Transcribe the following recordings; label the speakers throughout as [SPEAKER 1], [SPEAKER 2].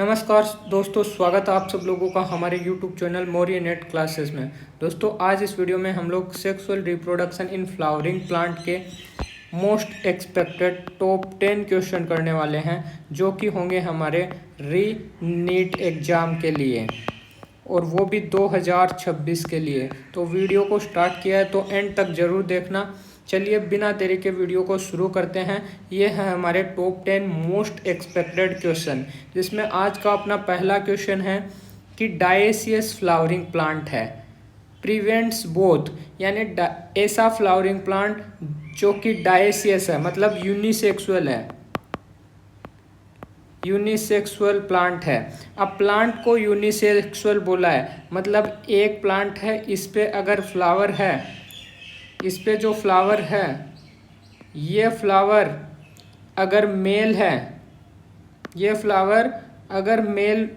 [SPEAKER 1] नमस्कार दोस्तों, स्वागत है आप सब लोगों का हमारे YouTube channel Maurya net classes में। दोस्तों, आज इस वीडियो में हम लोग sexual reproduction in flowering plant के मोस्ट एक्सपेक्टेड टॉप 10 क्वेश्चन करने वाले हैं, जो कि होंगे हमारे री नीट एग्ज़ाम के लिए, और वो भी 2026 के लिए। तो वीडियो को स्टार्ट किया है तो एंड तक ज़रूर देखना। चलिए बिना देरी के वीडियो को शुरू करते हैं। ये है हमारे टॉप 10 मोस्ट एक्सपेक्टेड क्वेश्चन, जिसमें आज का अपना पहला क्वेश्चन है कि डायसियस फ्लावरिंग प्लांट है प्रिवेंट्स बोथ, यानी ऐसा फ्लावरिंग प्लांट जो कि डायसियस है, मतलब यूनिसेक्सुअल है, यूनिसेक्सुअल प्लांट है। अब प्लांट को यूनिसेक्सुअल बोला है, मतलब एक प्लांट है, इस पे अगर फ्लावर है, इस पे जो फ्लावर है, ये फ्लावर अगर मेल है, ये फ्लावर अगर मेल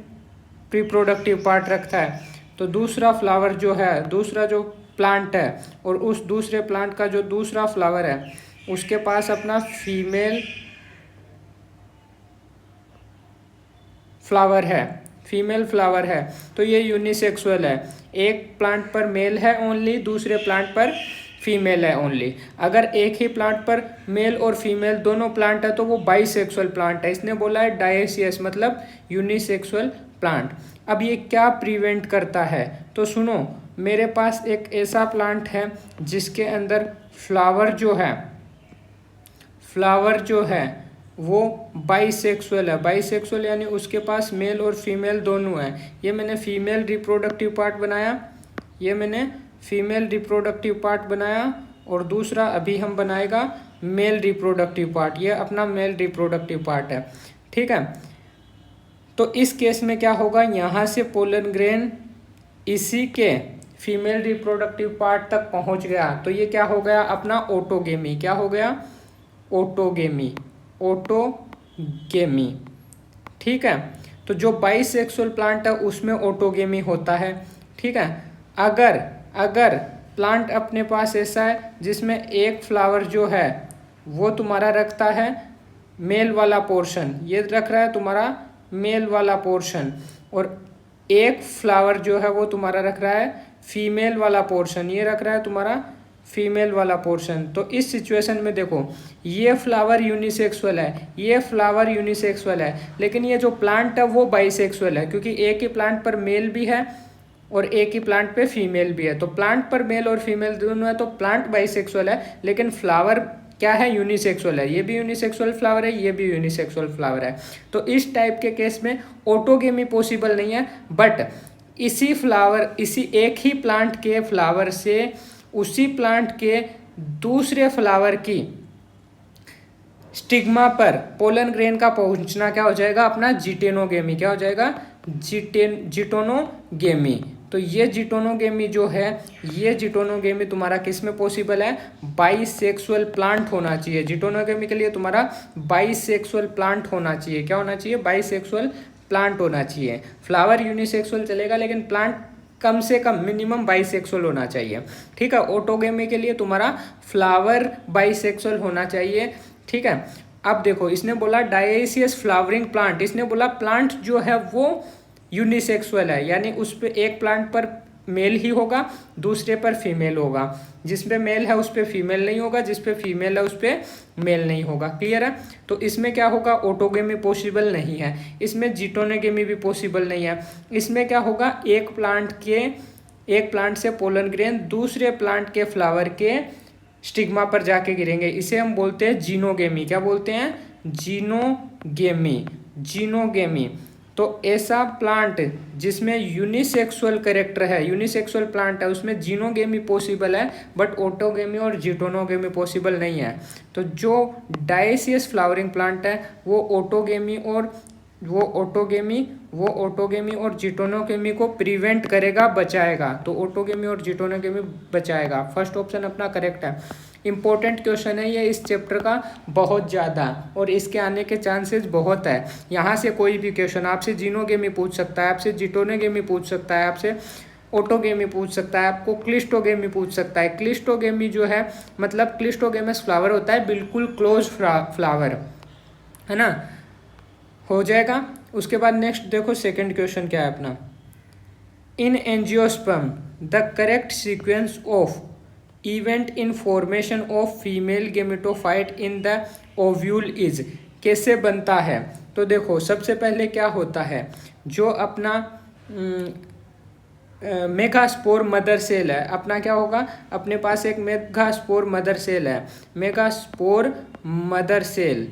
[SPEAKER 1] रिप्रोडक्टिव पार्ट रखता है, तो दूसरा फ्लावर जो है, दूसरा जो प्लांट है, और उस दूसरे प्लांट का जो दूसरा फ्लावर है, उसके पास अपना फीमेल फ्लावर है, फीमेल फ्लावर है, तो ये यूनिसेक्सुअल है। एक प्लांट पर मेल है ओनली, दूसरे प्लांट पर फीमेल है ओनली। अगर एक ही प्लांट पर मेल और फीमेल दोनों प्लांट है तो वो बाइसेक्सुअल प्लांट है। इसने बोला है डायसियस, मतलब यूनिसेक्सुअल प्लांट। अब ये क्या प्रिवेंट करता है, तो सुनो, मेरे पास एक ऐसा प्लांट है जिसके अंदर फ्लावर जो है वो बाइसेक्सुअल है। बाइसेक्सुअल यानी उसके पास मेल और फीमेल दोनों हैं। ये मैंने फीमेल रिप्रोडक्टिव पार्ट बनाया, ये मैंने फीमेल रिप्रोडक्टिव पार्ट बनाया, और दूसरा अभी हम बनाएगा मेल रिप्रोडक्टिव पार्ट। ये अपना मेल रिप्रोडक्टिव पार्ट है, ठीक है। तो इस केस में क्या होगा, यहाँ से पोलन ग्रेन इसी के फीमेल रिप्रोडक्टिव पार्ट तक पहुँच गया, तो ये क्या हो गया, अपना ऑटोगेमी। क्या हो गया, ऑटोगेमी, ऑटोगेमी, ठीक है। तो जो बाइसेक्सुअल प्लांट है उसमें ऑटोगेमी होता है, ठीक है। अगर प्लांट अपने पास ऐसा है जिसमें एक फ्लावर जो है वो तुम्हारा रखता है मेल वाला पोर्शन, ये रख रहा है तुम्हारा मेल वाला पोर्शन, और एक फ्लावर जो है वो तुम्हारा रख रहा है फीमेल वाला पोर्शन, ये रख रहा है तुम्हारा फीमेल वाला पोर्शन, तो इस सिचुएशन में देखो, ये फ्लावर यूनिसेक्सुअल है, ये फ्लावर यूनिसेक्सुअल है, लेकिन ये जो प्लांट है वो बाइसेक्सुअल है, क्योंकि एक ही प्लांट पर मेल भी है और एक ही प्लांट पे फीमेल भी है। तो प्लांट पर मेल और फीमेल दोनों है, तो प्लांट बाइसेक्सुअल है, लेकिन फ्लावर क्या है, यूनिसेक्सुअल है। ये भी यूनिसेक्सुअल फ्लावर है, ये भी यूनिसेक्सुअल फ्लावर है। तो इस टाइप के केस में ऑटोगेमी पॉसिबल नहीं है, बट इसी फ्लावर, इसी एक ही प्लांट के फ्लावर से उसी प्लांट के दूसरे फ्लावर की स्टिग्मा पर पोलन ग्रेन का पहुंचना क्या हो जाएगा, अपना जिटेनोगेमी। क्या हो जाएगा, जिटोनोगेमी। तो ये जिटोनोगेमी जो है, ये जिटोनोगेमी तुम्हारा किस में पॉसिबल है, बाइसेक्सुअल प्लांट होना चाहिए। जिटोनोगेमी के लिए तुम्हारा बाइसेक्सुअल प्लांट होना चाहिए। क्या होना चाहिए, बाइसेक्सुअल प्लांट होना चाहिए। फ्लावर यूनिसेक्सुअल चलेगा, लेकिन प्लांट कम से कम मिनिमम बाइसेक्सुअल होना चाहिए, ठीक है। ऑटोगेमी के लिए तुम्हारा फ्लावर बाइसेक्सुअल होना चाहिए, ठीक है। अब देखो, इसने बोला डायसियस फ्लावरिंग प्लांट, इसने बोला प्लांट जो है वो यूनिसेक्सुअल है, यानी उस पर एक प्लांट पर मेल ही होगा, दूसरे पर फीमेल होगा। जिस पे मेल है उस पर फीमेल नहीं होगा, जिस पे फीमेल है उस पर मेल नहीं होगा। क्लियर है। तो इसमें क्या होगा, ऑटोगेमी पॉसिबल नहीं है, इसमें जिटोनोगेमी भी पॉसिबल नहीं है। इसमें क्या होगा, एक प्लांट से पोलन ग्रेन दूसरे प्लांट के फ्लावर के स्टिग्मा पर जाके गिरेंगे, इसे हम बोलते हैं जीनोगेमी। क्या बोलते हैं, जीनोगेमी, जीनोगेमी। तो ऐसा प्लांट जिसमें यूनिसेक्सुअल कैरेक्टर है, यूनिसेक्सुअल प्लांट है, उसमें जीनोगेमी पॉसिबल है, बट ऑटोगेमी और जिटोनोगेमी पॉसिबल नहीं है। तो जो डायसियस फ्लावरिंग प्लांट है वो ऑटोगेमी और जिटोनोगेमी को प्रिवेंट करेगा, बचाएगा। तो ऑटोगेमी और जिटोनोगेमी बचाएगा। फर्स्ट ऑप्शन अपना करेक्ट है। इंपॉर्टेंट क्वेश्चन है ये इस चैप्टर का बहुत ज़्यादा, और इसके आने के चांसेस बहुत है। यहाँ से कोई भी क्वेश्चन आपसे जीनोगेमी पूछ सकता है, आपसे जिटोनोगेमी पूछ सकता है, आपसे ऑटोगेमी पूछ सकता है, आपको क्लिस्टोगेमी पूछ सकता है। क्लिस्टोगेमी जो है, मतलब क्लिस्टोगेमस फ्लावर होता है बिल्कुल क्लोज फ्लावर, है ना, हो जाएगा। उसके बाद नेक्स्ट देखो सेकंड क्वेश्चन क्या है अपना, इन angiosperm the correct sequence of event in formation of female gametophyte in the ovule is, कैसे बनता है। तो देखो सबसे पहले क्या होता है, जो अपना मेगास्पोर मदर सेल है, अपना क्या होगा, अपने पास एक मेगास्पोर मदर सेल है, megaspore mother cell,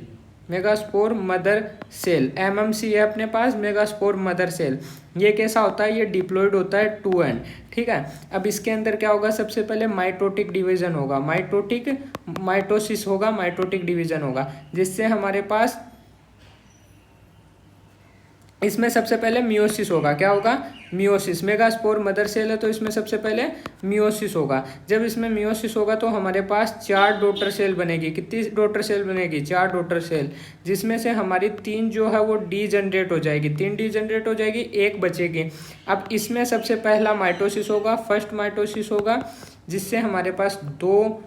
[SPEAKER 1] megaspore mother cell MMC है अपने पास, मेगास्पोर मदर सेल। ये कैसा होता है, ये डिप्लॉयड होता है 2n, ठीक है। अब इसके अंदर क्या होगा, सबसे पहले माइटोटिक डिवीजन होगा, माइटोसिस होगा, माइटोटिक डिवीजन होगा, जिससे हमारे पास इसमें सबसे पहले मियोसिस होगा। क्या होगा, मियोसिस। मेगास्पोर मदर सेल है तो इसमें सबसे पहले मियोसिस होगा। जब इसमें मियोसिस होगा तो हमारे पास 4 डॉटर सेल बनेगी। कितनी डॉटर सेल बनेगी, 4 डॉटर सेल, जिसमें से हमारी 3 जो है वो डी जनरेट हो जाएगी, 3 डी जनरेट हो जाएगी, 1 बचेगी। अब इसमें सबसे पहला माइटोसिस होगा, फर्स्ट माइटोसिस होगा, जिससे हमारे पास 2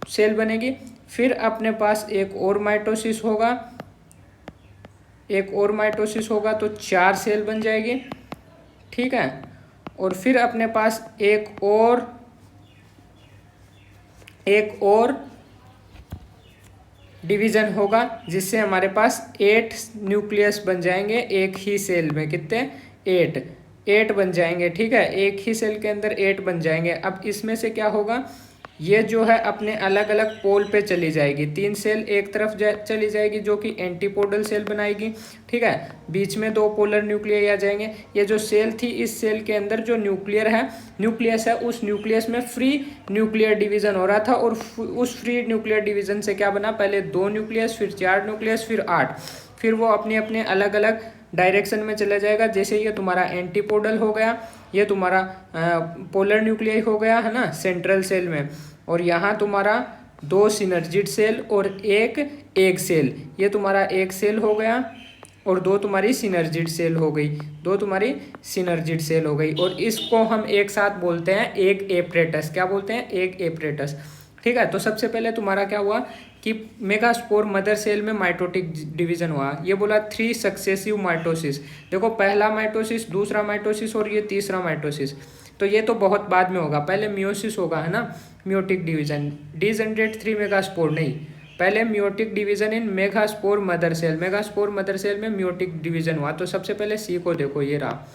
[SPEAKER 1] सेल बनेगी। फिर अपने पास एक और माइटोसिस होगा, एक और माइटोसिस होगा तो 4 सेल बन जाएगी, ठीक है। और फिर अपने पास एक और डिवीजन होगा, जिससे हमारे पास 8 न्यूक्लियस बन जाएंगे एक ही सेल में। कितने, 8 बन जाएंगे, ठीक है। एक ही सेल के अंदर 8 बन जाएंगे। अब इसमें से क्या होगा, ये जो है अपने अलग अलग पोल पे चली जाएगी। 3 सेल एक तरफ चली जाएगी जो कि एंटीपोडल सेल बनाएगी, ठीक है। बीच में 2 पोलर न्यूक्लियस आ जाएंगे। ये जो सेल थी, इस सेल के अंदर जो न्यूक्लियस है, उस न्यूक्लियस में फ्री न्यूक्लियर डिवीजन हो रहा था। और उस फ्री न्यूक्लियर डिवीजन से क्या बना, पहले 2 न्यूक्लियस, फिर 4 न्यूक्लियस, फिर 8, फिर वो अपने अपने अलग अलग डायरेक्शन में चला जाएगा। जैसे ये तुम्हारा एंटीपोडल हो गया, ये तुम्हारा पोलर न्यूक्लियाई हो गया, है ना, सेंट्रल सेल में। और यहाँ तुम्हारा 2 सिनर्जिड सेल और एक एग सेल, ये तुम्हारा एक सेल हो गया और 2 तुम्हारी सिनर्जिड सेल हो गई, 2 तुम्हारी सिनर्जिड सेल हो गई। और इसको हम एक साथ बोलते हैं एग एपरेटस। क्या बोलते हैं, एग एपरेटस, ठीक है। तो सबसे पहले तुम्हारा क्या हुआ कि मेगास्पोर मदर सेल में माइटोटिक डिवीजन हुआ। ये बोला 3 सक्सेसिव माइटोसिस। देखो पहला माइटोसिस, दूसरा माइटोसिस और ये तीसरा माइटोसिस। तो ये तो बहुत बाद में होगा, पहले मियोसिस होगा, है ना, meiotic division. Degenerate 3 megaspore नहीं, पहले meiotic division in megaspore mother cell, megaspore mother cell में मियोटिक डिवीजन हुआ। तो सबसे पहले सी को देखो, ये रहा,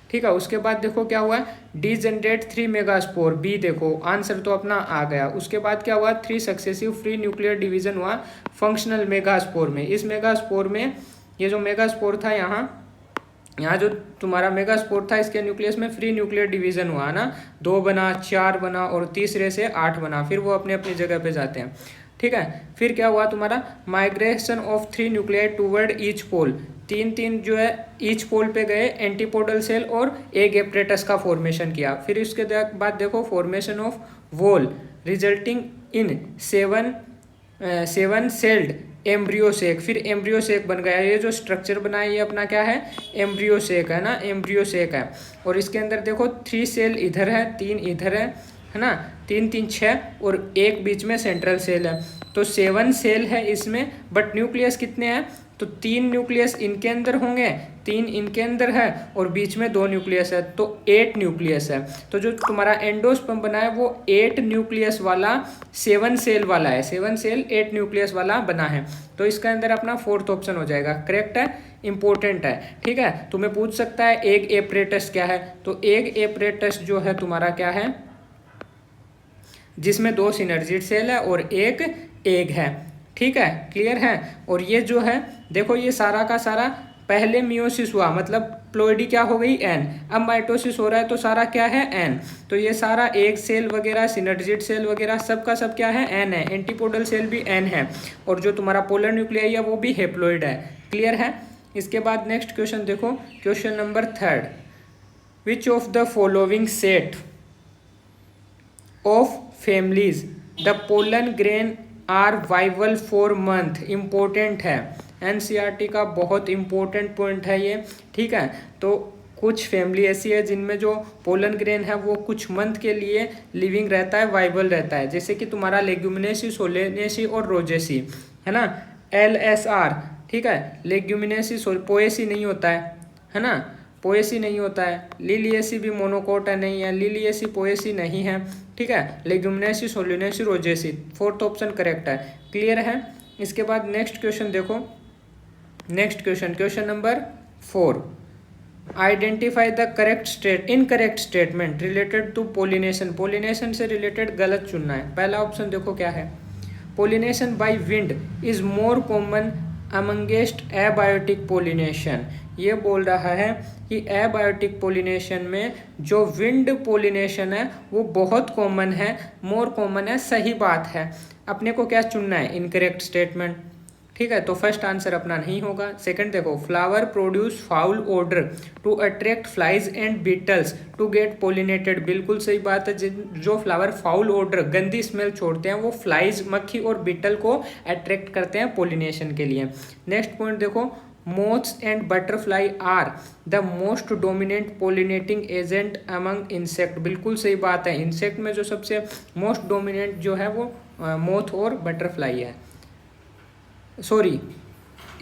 [SPEAKER 1] ठीक है। उसके बाद देखो क्या हुआ, डी जनरेट 3 मेगास्पोर, बी देखो, आंसर तो अपना आ गया। उसके बाद क्या हुआ, 3 सक्सेसिव फ्री न्यूक्लियर डिवीजन हुआ फंक्शनल मेगास्पोर में। इस मेगास्पोर में, ये जो मेगास्पोर था, यहाँ जो तुम्हारा मेगास्पोर था, इसके न्यूक्लियस में फ्री न्यूक्लियर डिवीजन हुआ ना, 2 बना, 4 बना और तीसरे से 8 बना, फिर वो अपने अपनी जगह पे जाते हैं, ठीक है। फिर क्या हुआ तुम्हारा, migration of 3 nuclei toward each pole, 3 जो है ईच पोल पे गए, एंटीपोडल सेल और एग एपरेटस का फॉर्मेशन किया। फिर उसके बाद देखो formation of wall resulting in 7 celled embryo sac, फिर एम्ब्रियोसेक बन गया। ये जो स्ट्रक्चर बना है ये अपना क्या है, एम्ब्रियोसेक है ना, एम्ब्रियोसेक है। और इसके अंदर देखो 3 सेल इधर है, 3 इधर है ना, 3 3 6 और एक बीच में सेंट्रल सेल है। तो 7 सेल है इसमें, बट न्यूक्लियस कितने हैं, तो 3 न्यूक्लियस इनके अंदर होंगे, 3 इनके अंदर है और बीच में 2 न्यूक्लियस है, तो 8 न्यूक्लियस है। तो जो तुम्हारा एंडोस्पर्म बना है वो 8 न्यूक्लियस वाला 7 सेल वाला है, 7 सेल 8 न्यूक्लियस वाला बना है। तो इसका अंदर अपना 4th ऑप्शन हो जाएगा, करेक्ट है, इंपॉर्टेंट है, ठीक है। तुम्हें पूछ सकता है एग एपरेटस क्या है, तो एग एपरेटस जो है तुम्हारा क्या है, जिसमें 2 सिनर्जिड सेल है और एक एग है, ठीक है, क्लियर है। और ये जो है देखो, ये सारा का सारा पहले मियोसिस हुआ, मतलब प्लोइडी क्या हो गई, एन। अब माइटोसिस हो रहा है तो सारा क्या है, एन। तो ये सारा एग सेल वगैरह, सिनर्जिड सेल वगैरह सब का सब क्या है, एन है। एंटीपोडल सेल भी एन है और जो तुम्हारा पोलर न्यूक्लियाई है वो भी हेप्लोइड है, क्लियर है। इसके बाद नेक्स्ट क्वेश्चन देखो, question number 3, which of the following set of families the pollen grain are viable for month, important है, एनसीईआरटी का बहुत इंपॉर्टेंट पॉइंट है ये, ठीक है। तो कुछ फैमिली ऐसी है जिनमें जो पोलन ग्रेन है वो कुछ मंथ के लिए लिविंग रहता है, वाइबल रहता है, जैसे कि तुम्हारा लेग्यूमिनेसी, सोलेनेसी और रोजेसी, है ना, LSR, ठीक है। लेग्यूमिनेसी पोएसी नहीं होता है ना, पोएसी नहीं होता है। लिलिएसी भी मोनोकोट है, नहीं है। लिलिएसी पोएसी नहीं है, ठीक है। Leguminaceae, Solanaceae, Rosaceae, fourth option correct है। क्लियर है। इसके बाद नेक्स्ट क्वेश्चन देखो, next question number 4, identify the incorrect statement related to pollination. Pollination से रिलेटेड गलत चुनना है। पहला ऑप्शन देखो क्या है, pollination by wind is more common amongst abiotic pollination. ये बोल रहा है कि एबायोटिक पोलिनेशन में जो विंड पोलिनेशन है वो बहुत कॉमन है, मोर कॉमन है, सही बात है। अपने को क्या चुनना है, इनकरेक्ट स्टेटमेंट, ठीक है। तो फर्स्ट आंसर अपना नहीं होगा। सेकंड देखो, flower produce foul odour to attract flies and beetles to get pollinated. बिल्कुल सही बात है। जो फ्लावर फाउल ऑर्डर, गंदी स्मेल छोड़ते हैं, वो फ्लाइज, मक्खी और बीटल को अट्रैक्ट करते हैं पोलिनेशन के लिए। नेक्स्ट पॉइंट देखो, moths and butterfly are the most dominant pollinating agent among insect. बिल्कुल सही बात है। इंसेक्ट में जो सबसे मोस्ट डोमिनेंट जो है वो मोथ और बटरफ्लाई है। सॉरी,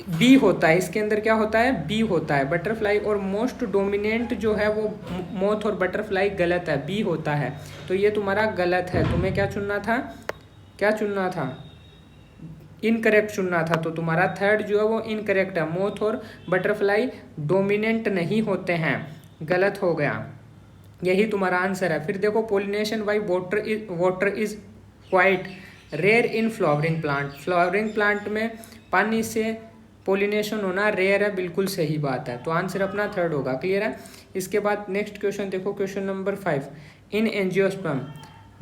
[SPEAKER 1] बी होता है, इसके अंदर क्या होता है, बी होता है। बटरफ्लाई और मोस्ट डोमिनेंट जो है वो मोथ और बटरफ्लाई गलत है, बी होता है। तो ये तुम्हारा गलत है। तुम्हें क्या चुनना था, क्या चुनना था, इनकरेक्ट चुनना था। तो तुम्हारा थर्ड जो है वो इनकरेक्ट है। मोथ और बटरफ्लाई डोमिनेंट नहीं होते हैं, गलत हो गया। यही तुम्हारा आंसर है। फिर देखो, pollination by water is quite rare in flowering plant. Flowering plant में पानी से पोलिनेशन होना रेयर है, बिल्कुल सही बात है। तो आंसर अपना थर्ड होगा। क्लियर है। इसके बाद नेक्स्ट क्वेश्चन देखो, question number 5, in angiosperm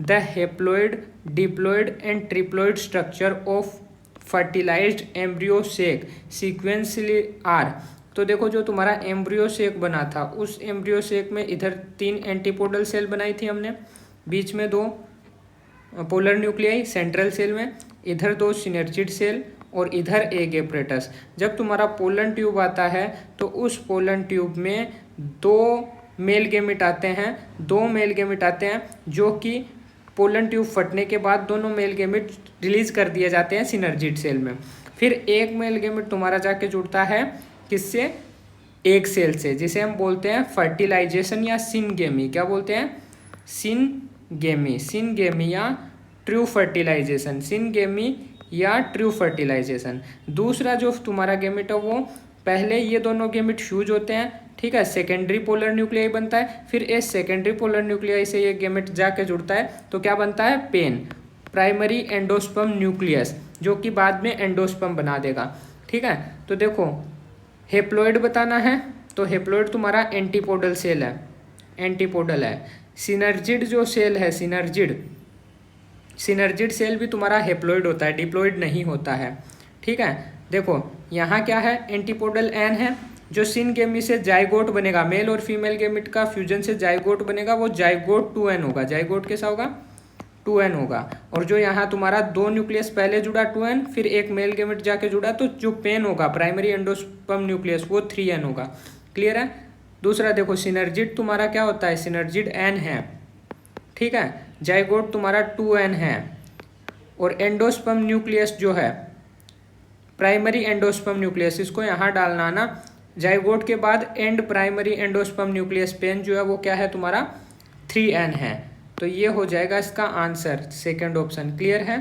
[SPEAKER 1] the haploid, diploid and triploid structure of fertilized embryo sac sequentially are. तो देखो, जो तुम्हारा एम्ब्रियो सेक बना था, उस एम्ब्रियो सेक में इधर 3 एंटीपोडल सेल बनाई थी हमने, बीच में 2 पोलर न्यूक्लियाई सेंट्रल सेल में, इधर 2 सिनर्जिड सेल और इधर एक एपरेटस। जब तुम्हारा पोलन ट्यूब आता है तो उस पोलन ट्यूब में 2 मेल गेमिट आते हैं, 2 मेल गेमिट आते हैं, जो कि पोलन ट्यूब फटने के बाद दोनों मेल गेमिट रिलीज कर दिए जाते हैं सिनर्जिड सेल में। फिर एक मेल गेमिट तुम्हारा जाके जुड़ता है किससे, एक सेल से, जिसे हम बोलते हैं फर्टिलाइजेशन या सिनगेमी। क्या बोलते हैं, सिनगेमी, सिनगेमी या ट्रू फर्टिलाइजेशन, सिनगेमी या ट्रू फर्टिलाइजेशन। दूसरा जो तुम्हारा गेमिट है वो पहले ये दोनों गेमिट फ्यूज होते हैं, ठीक है, सेकेंडरी पोलर न्यूक्लियाई बनता है। फिर इस सेकेंडरी पोलर न्यूक्लियाई से ये गेमिट जाके जुड़ता है तो क्या बनता है, पेन, प्राइमरी एंडोस्पर्म न्यूक्लियस, जो कि बाद में एंडोस्पर्म बना देगा। ठीक है। तो देखो, हेप्लॉइड बताना है तो हेप्लॉइड तुम्हारा एंटीपोडल सेल है, एंटीपोडल है। सिनर्जिड जो सेल है, सिनर्जिड सेल भी तुम्हारा हेप्लॉइड होता है, डिप्लॉइड नहीं होता है। ठीक है। देखो यहाँ क्या है, एंटीपोडल एन है, जो सिनगेमी से जाइगोट बनेगा, मेल और फीमेल गेमिट का फ्यूजन से जाइगोट बनेगा, वो जाइगोट 2n होगा। जाइगोट कैसा होगा, 2n होगा। और जो यहाँ तुम्हारा 2 न्यूक्लियस पहले जुड़ा 2n, फिर एक मेल गेमिट जाके जुड़ा, तो जो पेन होगा, प्राइमरी एंडोस्पर्म न्यूक्लियस, वो 3n होगा। क्लियर है। दूसरा देखो, सिनर्जिड तुम्हारा क्या होता है, सिनर्जिड n है, ठीक है, जाइगोट तुम्हारा 2n है। और एंडोस्पर्म न्यूक्लियस जो है, प्राइमरी एंडोस्पर्म न्यूक्लियस, इसको यहाँ डालना ना, जाइगोट के बाद and primary endosperm nucleus PEN जो है वो क्या है तुम्हारा 3n है। तो ये हो जाएगा इसका आंसर, सेकंड ऑप्शन। क्लियर है।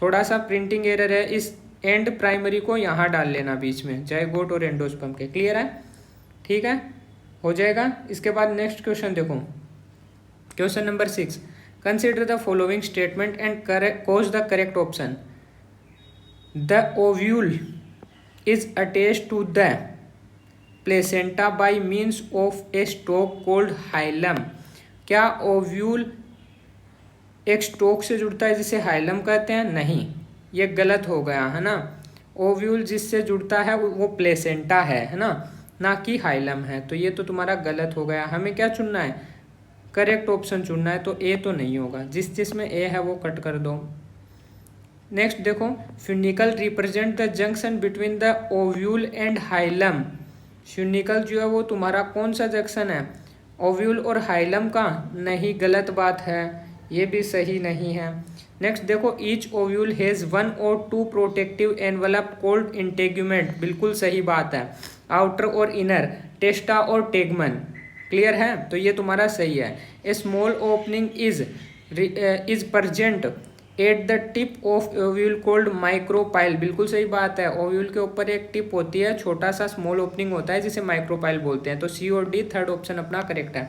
[SPEAKER 1] थोड़ा सा प्रिंटिंग एरर है, इस एंड प्राइमरी को यहाँ डाल लेना बीच में, जाइगोट और एंडोस्पर्म के। क्लियर है, ठीक है, हो जाएगा। इसके बाद नेक्स्ट क्वेश्चन देखो, question number 6, consider the following statement and choose the correct option. The ovule is attached to the placenta by means of a stalk called hilum. क्या ओव्यूल एक स्टोक से जुड़ता है जिसे हाइलम कहते हैं? नहीं, ये गलत हो गया है ना। ओव्यूल जिससे जुड़ता है वो प्लेसेंटा है ना कि हाइलम है। तो ये तो तुम्हारा गलत हो गया। हमें क्या चुनना है, करेक्ट ऑप्शन चुनना है। तो ए तो नहीं होगा, जिसमें ए है वो कट कर दो। नेक्स्ट देखो, funicle represent the junction between the ovule and hilum. Funicle जो है वो तुम्हारा कौन सा जंक्शन है, ओव्यूल और हाइलम का? नहीं, गलत बात है। ये भी सही नहीं है। नेक्स्ट देखो, ईच ओव्यूल हैज़ 1 और 2 प्रोटेक्टिव एनवलप कॉल्ड इंटेग्यूमेंट, बिल्कुल सही बात है। आउटर और इनर, टेस्टा और टेगमन, क्लियर है, तो ये तुम्हारा सही है। A small opening is present at the tip of ovule called micropyle, बिल्कुल सही बात है। ओव्यूल के ऊपर एक टिप होती है, छोटा सा स्मॉल ओपनिंग होता है जिसे माइक्रोपाइल बोलते हैं। तो सी और डी थर्ड ऑप्शन अपना करेक्ट है,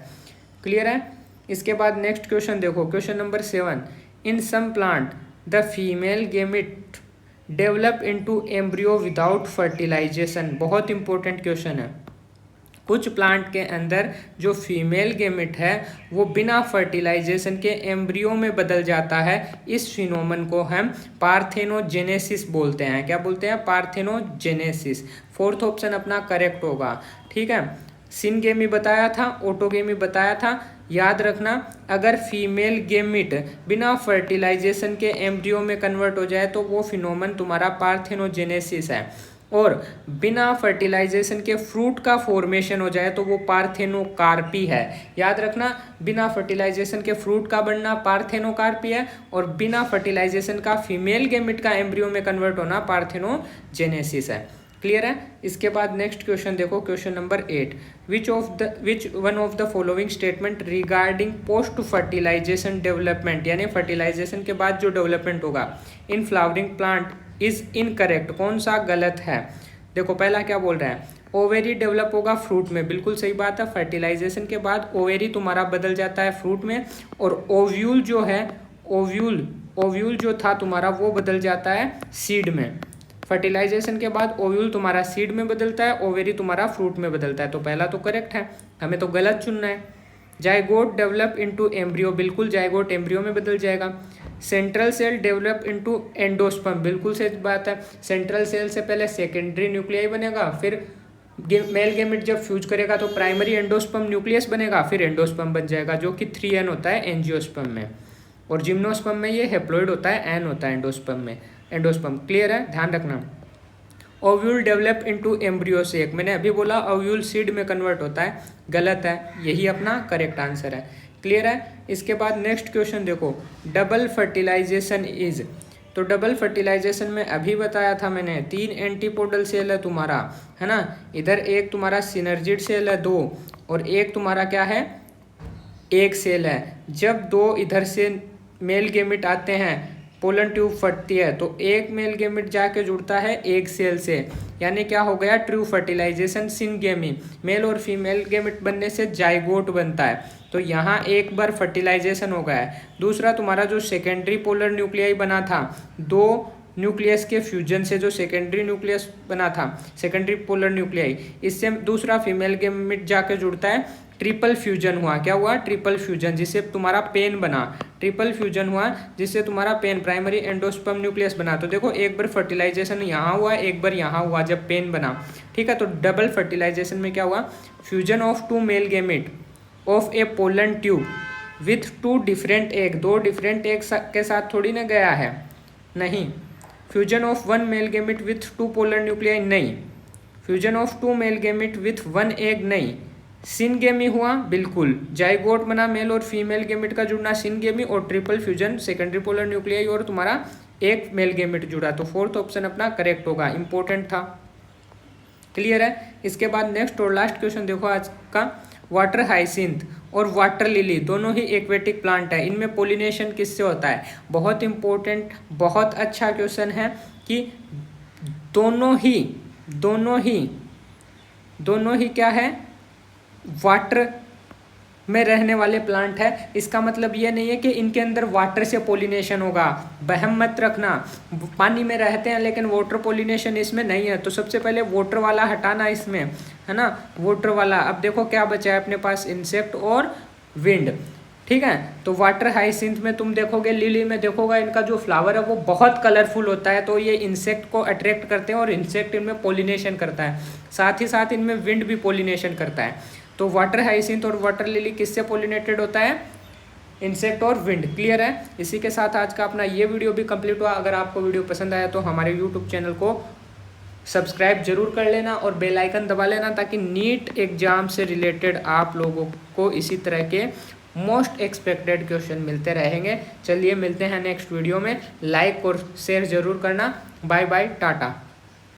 [SPEAKER 1] क्लियर है। इसके बाद नेक्स्ट क्वेश्चन देखो, question number 7, in some plant the female gamete develop into embryo without fertilization, बहुत इंपॉर्टेंट क्वेश्चन है। कुछ प्लांट के अंदर जो फीमेल गेमिट है वो बिना फर्टिलाइजेशन के एम्ब्रियो में बदल जाता है। इस फिनोमेनन को हम पार्थेनोजेनेसिस बोलते हैं। क्या बोलते हैं? पार्थेनोजेनेसिस। फोर्थ ऑप्शन अपना करेक्ट होगा, ठीक है। सिनगेमी बताया था, ऑटोगेमी बताया था। याद रखना, अगर फीमेल गेमिट बिना फर्टिलाइजेशन के एम्ब्रियो में कन्वर्ट हो जाए तो वो फिनोमेनन तुम्हारा पार्थेनोजेनेसिस है, और बिना फर्टिलाइजेशन के फ्रूट का फॉर्मेशन हो जाए तो वो पार्थेनोकार्पी है। याद रखना, बिना फर्टिलाइजेशन के फ्रूट का बनना पार्थेनोकार्पी है, और बिना फर्टिलाइजेशन का फीमेल गेमिट का एम्ब्रियो में कन्वर्ट होना पार्थेनोजेनेसिस है, क्लियर है। इसके बाद नेक्स्ट क्वेश्चन देखो, question number 8, which one of the following statement regarding post fertilization development, यानी फर्टिलाइजेशन के बाद जो डेवलपमेंट होगा in flowering plant is incorrect, कौन सा गलत है? देखो पहला क्या बोल रहा है, ओवेरी डेवलप होगा फ्रूट में, बिल्कुल सही बात है। फर्टिलाइजेशन के बाद ओवेरी तुम्हारा बदल जाता है फ्रूट में, और ओव्यूल जो है, ओव्यूल जो था तुम्हारा वो बदल जाता है सीड में। फर्टिलाइजेशन के बाद ओव्यूल तुम्हारा सीड में बदलता है, ओवेरी तुम्हारा फ्रूट में बदलता है। तो पहला तो करेक्ट है, हमें तो गलत चुनना है। जाइगोट डेवलप इनटू एम्ब्रियो, बिल्कुल जाइगोट एम्ब्रियो में बदल जाएगा। Central cell develop into endosperm, बिल्कुल सही बात है। सेंट्रल सेल से पहले सेकेंडरी न्यूक्लियाई बनेगा, फिर मेल गेमिट जब फ्यूज करेगा तो प्राइमरी एंडोस्पर्म न्यूक्लियस बनेगा, फिर एंडोस्पर्म बन जाएगा जो कि 3N होता है एंजियोस्पर्म में, और जिम्नोस्पर्म में ये हेप्लॉइड होता है, N होता है एंडोस्पर्म में, एंडोस्पर्म, क्लियर है, ध्यान रखना। Ovule develop into embryo sac, मैंने अभी बोला ओव्यूल सीड में कन्वर्ट होता है, गलत है, यही अपना करेक्ट आंसर है, क्लियर है। इसके बाद नेक्स्ट क्वेश्चन देखो, डबल फर्टिलाइजेशन इज, तो डबल फर्टिलाइजेशन में अभी बताया था मैंने, 3 एंटीपोडल सेल है तुम्हारा, है ना, इधर एक तुम्हारा सिनर्जिड सेल है 2, और एक तुम्हारा क्या है, एक सेल है। जब 2 इधर से मेल गेमिट आते हैं, पोलन ट्यूब फटती है, तो एक मेल गेमिट जाके जुड़ता है एक सेल से, यानी क्या हो गया, ट्रू फर्टिलाइजेशन सिनगेमी। मेल और फीमेल गेमिट बनने से जाइगोट बनता है, तो यहाँ एक बार फर्टिलाइजेशन हो गया है। दूसरा तुम्हारा जो सेकेंडरी पोलर न्यूक्लियाई बना था, 2 न्यूक्लियस के फ्यूजन से जो सेकेंडरी न्यूक्लियस बना था, सेकेंडरी पोलर न्यूक्लियाई, इससे दूसरा फीमेल गेमिट जाके जुड़ता है, ट्रिपल फ्यूजन हुआ। क्या हुआ? ट्रिपल फ्यूजन, जिससे तुम्हारा पेन बना, ट्रिपल फ्यूजन हुआ जिससे तुम्हारा पेन, प्राइमरी एंडोस्पर्म न्यूक्लियस बना। तो देखो एक बार फर्टिलाइजेशन यहाँ हुआ, एक बार यहाँ हुआ जब पेन बना, ठीक है। तो डबल फर्टिलाइजेशन में क्या हुआ, fusion of 2 male gamete of a pollen tube with 2 different egg, 2 different egg के साथ थोड़ी ना गया है, नहीं। Fusion of 1 male gamete with 2 polar nuclei, नहीं। Fusion of 2 male gamete with 1 egg, नहीं। सिनगेमी हुआ, बिल्कुल। जाइगोट बना, मेल और फीमेल गेमिट का जुड़ना सिनगेमी, और triple fusion secondary polar nuclei और तुम्हारा एक मेल गेमिट जुड़ा। तो फोर्थ ऑप्शन अपना करेक्ट होगा, इंपॉर्टेंट था, क्लियर है। इसके बाद नेक्स्ट और लास्ट क्वेश्चन देखो आज का, वाटर हाइसिंथ और वाटर लिली दोनों ही एक्वेटिक प्लांट है, इनमें पोलिनेशन किससे होता है? बहुत इंपॉर्टेंट, बहुत अच्छा क्वेश्चन है कि दोनों ही क्या है, वाटर में रहने वाले प्लांट है। इसका मतलब ये नहीं है कि इनके अंदर वाटर से पोलिनेशन होगा, वहम मत रखना। पानी में रहते हैं लेकिन वाटर पोलिनेशन इसमें नहीं है, तो सबसे पहले वाटर वाला हटाना इसमें, है ना, वाटर वाला। अब देखो क्या बचा है अपने पास, इंसेक्ट और विंड, ठीक है। तो वाटर हाइसिंथ में तुम देखोगे, लिली में देखोगे, इनका जो फ्लावर है वो बहुत कलरफुल होता है, तो ये इंसेक्ट को अट्रैक्ट करते हैं और इंसेक्ट इनमें पोलिनेशन करता है, साथ ही साथ इनमें विंड भी पोलिनेशन करता है। तो वाटर हाइसिंथ और वाटर लिली किससे पोलिनेटेड होता है? इंसेक्ट और विंड, क्लियर है। इसी के साथ आज का अपना ये वीडियो भी कंप्लीट हुआ। अगर आपको वीडियो पसंद आया तो हमारे यूट्यूब चैनल को सब्सक्राइब जरूर कर लेना और बेल आइकन दबा लेना, ताकि नीट एग्जाम से रिलेटेड आप लोगों को इसी तरह के मोस्ट एक्सपेक्टेड क्वेश्चन मिलते रहेंगे। चलिए मिलते हैं नेक्स्ट वीडियो में, लाइक और शेयर जरूर करना। Bye bye, Tata.